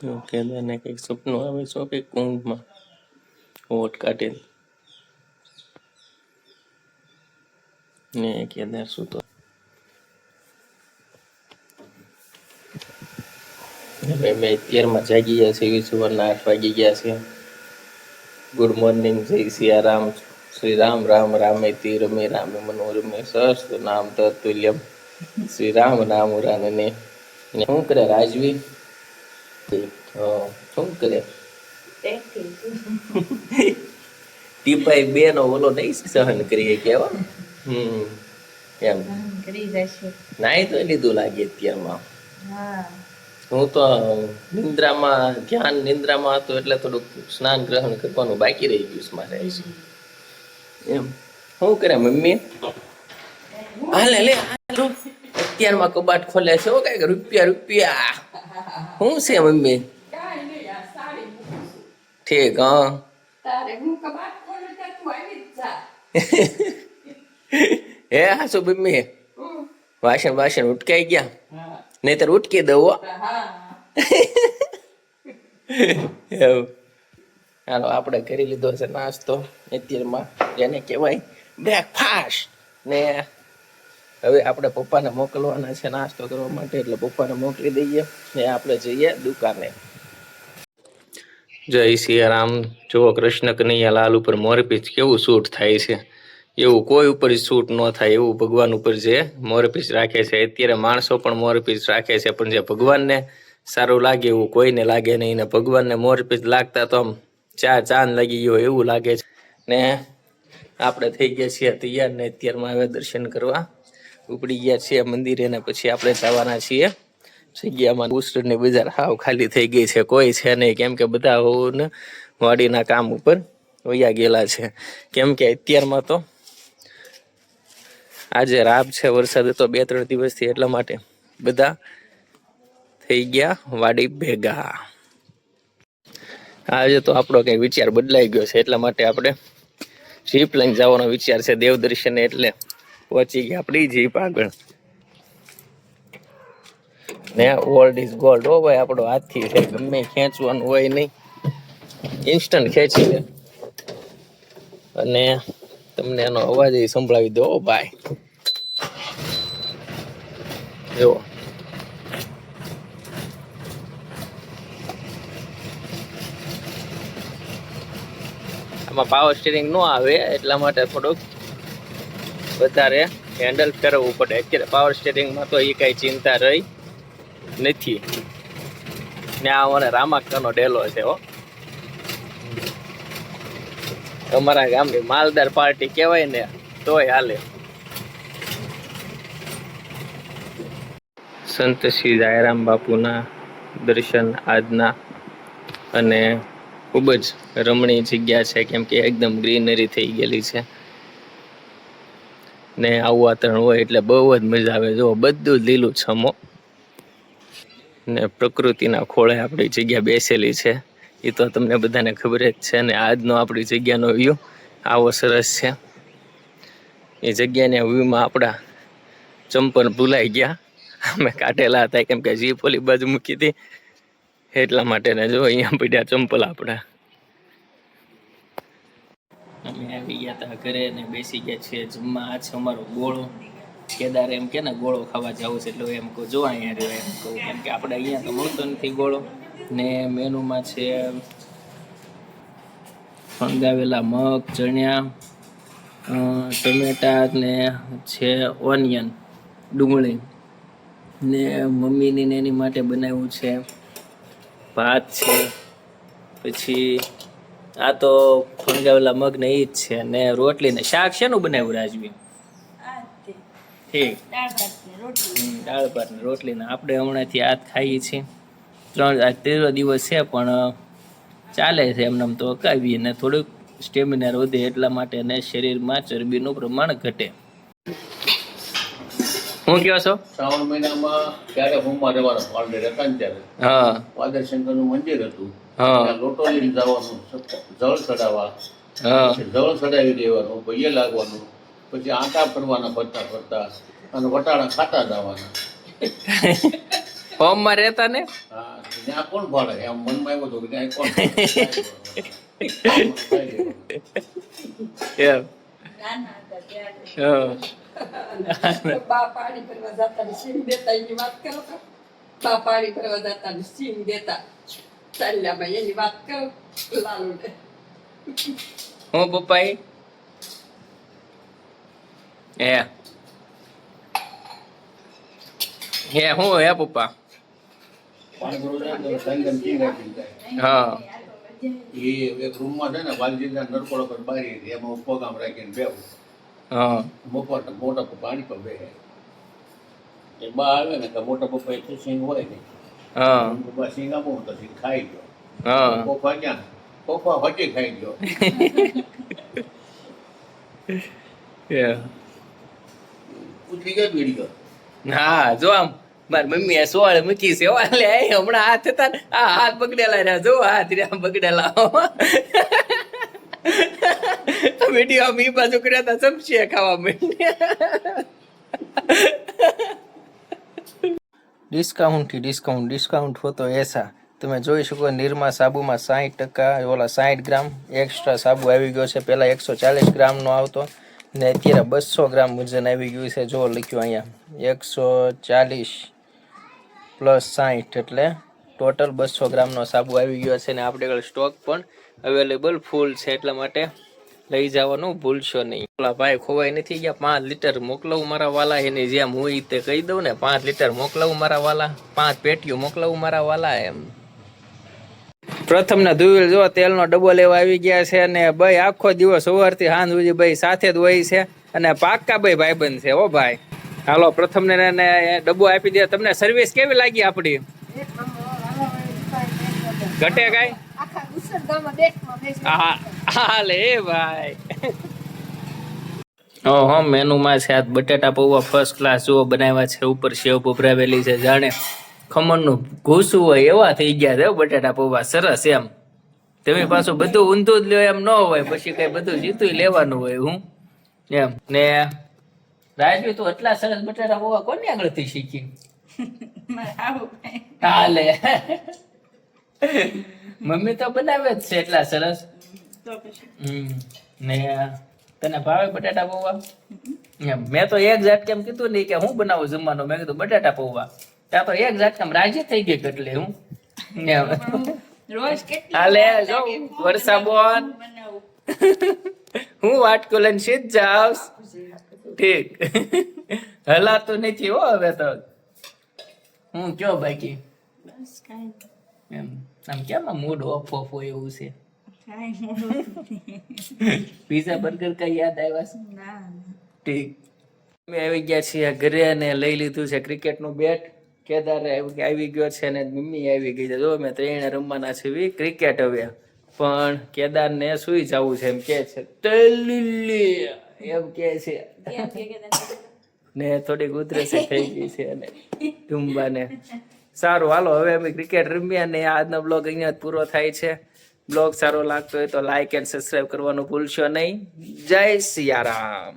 કેદારને કંઈક સપનું આવે છો કે કુંભમાં ઓટ કાઢે ને કેદાર સૂતો. હવે મેં 11માં જાગી ગયા છે, સવારના 8 વાગી ગયા છે. ગુડ મોર્નિંગ, જય સિયારામ. શ્રી રામ રામ રામે તીર મે રામે મનોરમે સહસ્ત્ર નામ તતુલ્યમ શ્રી રામ નામ રાને ને શું કરે રાજવી? શું કરે? ટીપાઈ બે નો ઓલો નહીં સહન કરીએ કેવા એમ નાઈ તો લીધું લાગે અત્યારમાં. હું તો નિંદ્રામાં ધ્યાન નિંદ્રામાં હતો એટલે થોડુંક સ્નાન ગ્રહણ કરવાનું બાકી રહી ગયું મારે એમ. શું કરે મમ્મી? હાલે લે હાલો અત્યારમાં કબાટ ખોલે છે હો કઈક રૂપિયા રૂપિયા. શું છે મમ્મી? ઠીક હા હે હાસુ મમ્મી વાસણ વાસણ ઉટકાઈ ગયા નહીતર ઉટકી દઉં. એવું હાલો આપણે કરી લીધો છે નાસ્તો અત્યારમાં જેને કહેવાય બ્રેકફાસ્ટ. ને હવે આપણે પપ્પાને મોકલવાના છે નાસ્તો કરવા માટે એટલે પપ્પાને મોકલી દઈએ ને આપણે જઈએ દુકાને. જય સિયારામ. જુઓ કૃષ્ણ કનૈયા લાલ ઉપર મોરપીંછ કેવું શૂટ થાય છે, એવું કોઈ ઉપર શૂટ ન થાય એવું ભગવાન ઉપર જે મોરપીંછ રાખે છે. અત્યારે માણસો પણ મોરપીંછ રાખે છે પણ જે ભગવાનને સારું લાગે એવું કોઈને લાગે નહીં. ને ભગવાનને મોરપીંછ લાગતા તો આમ ચાંદ લાગી ગયો એવું લાગે છે. ને આપણે થઈ ગયા છીએ તૈયાર ને અત્યારમાં હવે દર્શન કરવા ઉપડી ગયા છીએ મંદિરે ને પછી આપણે જવાના છીએ જગ્યામાં. બુસ્ટરની બજાર હાવ ખાલી થઈ ગઈ છે, કોઈ છે નહીં કેમ કે બધા ને વાડીના કામ ઉપર વયા ગયેલા છે. કેમ કે અત્યારમાં તો આજે રાબ છે, વરસાદ હતો 2-3 દિવસથી એટલા માટે બધા થઈ ગયા વાડી ભેગા. આજે તો આપણો કઈ વિચાર બદલાઈ ગયો છે એટલા માટે આપણે જીપ લઈને જવાનો વિચાર છે દેવદર્શન એટલે પહોંચી ગયા આપણી જીપ આગળ. ને ઓલ્ડ ઇઝ ગોલ્ડ હો ભાઈ, આપણો હાથથી છે ગમે ખેંચવાનું હોય નહીં, ઇન્સ્ટન્ટ ખેંચી લે અને તમને એનો અવાજ સંભળાવી દો ભાઈ. જો આમાં પાવર સ્ટીરિંગ ન આવે એટલા માટે થોડુંક વધારે હેન્ડલ ફેરવવું પડે. અત્યારે પાવર સ્ટીરિંગમાં તો એ કાંઈ ચિંતા રહી નથી. ને આ મને રામાક્ષનો ડેલો છે હો, અમારા ગામની માલદાર પાર્ટી કહેવાય ને તોય હાલે. સંત શ્રી જાયરામ બાપુના દર્શન આજના અને ખૂબ જ રમણીય જગ્યા છે કેમ કે એકદમ ગ્રીનરી થઈ ગયેલી છે ને આવું વાતાવરણ હોય એટલે બહુ જ મજા આવે. જો બધું જ લીલું છમો ને પ્રકૃતિના ખોળે આપણી જગ્યા બેસેલી છે એ તો તમને બધાને ખબર જ છે. ને આજનો આપણી જગ્યાનો વ્યૂ આવો સરસ છે. એ જગ્યાના વ્યૂમાં આપણા ચંપલ ભૂલાઈ ગયા, અમે કાઢેલા હતા કેમ કે જીપ ઓલી બાજુ મૂકી હતી એટલા માટે. ને જો અહીંયા પડ્યા ચંપલ આપણા. અમે આવી ગયા હતા ઘરે ને બેસી ગયા છીએ જમવા. આ છે અમારો ગોળો. કેદાર એમ કે ને ગોળો ખાવા જવું છે એટલે એમ કહું જો અહીંયા રહ્યો એમ કહું કેમ કે આપણે અહીંયા તો મળતો નથી ગોળો. ને મેનુમાં છે ફણગાવેલા મગ, ચણ્યા, ટમેટા ને છે ઓનિયન ડુંગળી ને મમ્મીની ને એની માટે બનાવ્યું છે ભાત છે. પછી આ તો ફણગાવેલા મગ ને એ જ છે ને રોટલી ને શાક. શેનું બનાવ્યું રાજવી? ઠીક દાળ ભાત ને રોટલી ને આપણે હમણાંથી આ ખાઈએ છીએ. 3 દિવસ છે પણ ચાલે છે એમને તો અકાવીએ ને થોડુંક સ્ટેમિના વધે એટલા માટે ને શરીરમાં ચરબીનું પ્રમાણ ઘટે. શું કહો છો? શ્રાવણ મહિનામાં ક્યારે હોમમાં રહેવાનું ઓલરેડી હતા ને ત્યારે હા વાદર શંકરનું મંદિર હતું. હા લોટો લઈને જવાનું જળ ચડાવવા, હા જળ ચડાવી દેવાનું, ભૈયે લાગવાનું, પછી આંટા ફરવાના ફરતા ફરતા અને વટાણા ખાતા જવાના. હોમમાં રહેતા ને? હા ત્યાં કોણ ભાડે એમ મનમાં આવ્યું હતું કે ત્યાં કોણ એમ નાના હતા ત્યારે હા. બા પાણી ભરવા જતા ને સીમ દેતા એની વાત કરો તો બા પાણી ભરવા જતા ને સીમ દેતા ચાલ્યામાં એની વાત કરો લાલુને હું પપ્પા હે હું હે પપ્પા પાણી ભરવા જાય તો સંગમ કી રાખી જાય હા એ એક રૂમમાં છે ને વાલજીના નરકોડા પર બારી હતી, એમાં હું પગ આમ રાખીને બેહું હા મોટા મોટા પાણી પર બેસે એ બા આવે ને તો મોટા પપ્પા એ સિંગ હોય ને હા પપ્પા સિંગ આપું તો સિંગ ખાઈ ગયો હા પપ્પા ક્યાં પપ્પા વચ્ચે ખાઈ ગયો પૂછી ગયો બીડી ગયો હા જો આમ મારી મમ્મી સોળ મૂકી છે લે હમણાં હાથ હતા ને આ હાથ બગડેલા રહ્યા જો હાથ રહ્યા બગડેલા વિડીયો આમ ઈ બાજુ કર્યા હતા ચમચીએ ખાવા માંડ્યા ડિસ્કાઉન્ટ હોતો એસા તમે જોઈ શકો નિરમા સાબુમાં 60%, ઓલા 60 ગ્રામ એક્સ્ટ્રા સાબુ આવી ગયો છે. પહેલા 140 ગ્રામનો આવતો ને અત્યારે 200 ગ્રામ વજન આવી ગયું છે. જો લખ્યું અહીંયા 140 પ્લસ 60 એટલે ટોટલ 200 ગ્રામનો સાબુ આવી ગયો છે ને આપણે આગળ સ્ટોક પણ અવેલેબલ ફૂલ છે, એટલા માટે લઈ જવાનું ભૂલશો નહીં. ઓલા ભાઈ ખોવાઈ નથી ગયા. 5 લીટર મોકલાવું મારા વાલા, એની જેમ હું તે કહી દઉં ને 5 લીટર મોકલાવું મારા વાલા, 5 પેટીઓ મોકલાવું મારા વાલા એમ. પ્રથમ ના ધુવેલ જો તેલનો ડબ્બો લેવા આવી ગયા છે અને ભાઈ આખો દિવસ સવારથી સાંજ સુધી ભાઈ સાથે જ હોય છે અને પાક્કા ભાઈબંધ છે. ઓ ભાઈ હાલો પ્રથમ ને ડબ્બો આપી દે. તમને સર્વિસ કેવી લાગી આપડી? ઘટે કાઈ? આખા ગુસર ગામમાં દેખમાં બેસી હાલે ભાઈ. ઓહો મેનુમાં છે આજ બટાટા પૌવા ફર્સ્ટ ક્લાસ જુઓ બનાવ્યા છે. ઉપર સેવ ભભરાવેલી છે, જાણે ખમણનું ઘૂસું હોય એવા થઈ ગયા છે બટાટા પૌવા. સરસ એમ. તમે પાછું બધું ઊંધું જ લ્યો એમ ન હોય, પછી કઈ બધું જીતું લેવાનું હોય હું એમ. ને રાજવી તું એટલા સરસ બટાટા પૌવા કોની આગળથી શીખી? હાલે મમ્મી તો બનાવે જ છે એટલા સરસ. ને તને ભાવે બટાટા પૌવા? એમ મેં તો એક ઝાટકેમ કીધું નહીં કે હું બનાવું જમવાનું, મેં કીધું બટાટા પૌવા. ત્યાં તો એક ઝાટકેમ રાજી થઈ ગઈ એટલે હું રોજ કેટલી હાલે જો વર્ષા બોન હું વાટકો લઈને સીધ જાવ. ઠીક હલાતું નથી હો હવે તો. હું કયો બાકી બસ કાંઈ એમ આમ કેમ મૂડ ઓફ હોય એવું છે? પીઝા બર્ગર કઈ યાદ આવ્યા છે? ના ઠીક અમે આવી ગયા છીએ ઘરે અને લઈ લીધું છે ક્રિકેટનું બેટ. કેદાર આવી ગયો છે ને મમ્મી આવી ગઈ છે. જો અમે 3 રમવાના છે ક્રિકેટ હવે. પણ કેદાર ને સુઈ જવું છે એમ કે છે, એમ કે છે ને થોડીક ઉધરસી થઈ ગઈ છે અને ટુંબાને. સારું હાલો હવે અમે ક્રિકેટ રમ્યા ને આજનો બ્લોગ અહીંયા જ પૂરો થાય છે. બ્લોગ સારો લાગતો હોય તો લાઈક એન્ડ સબસ્ક્રાઈબ કરવાનું ભૂલશો નહીં. જય સિયારામ.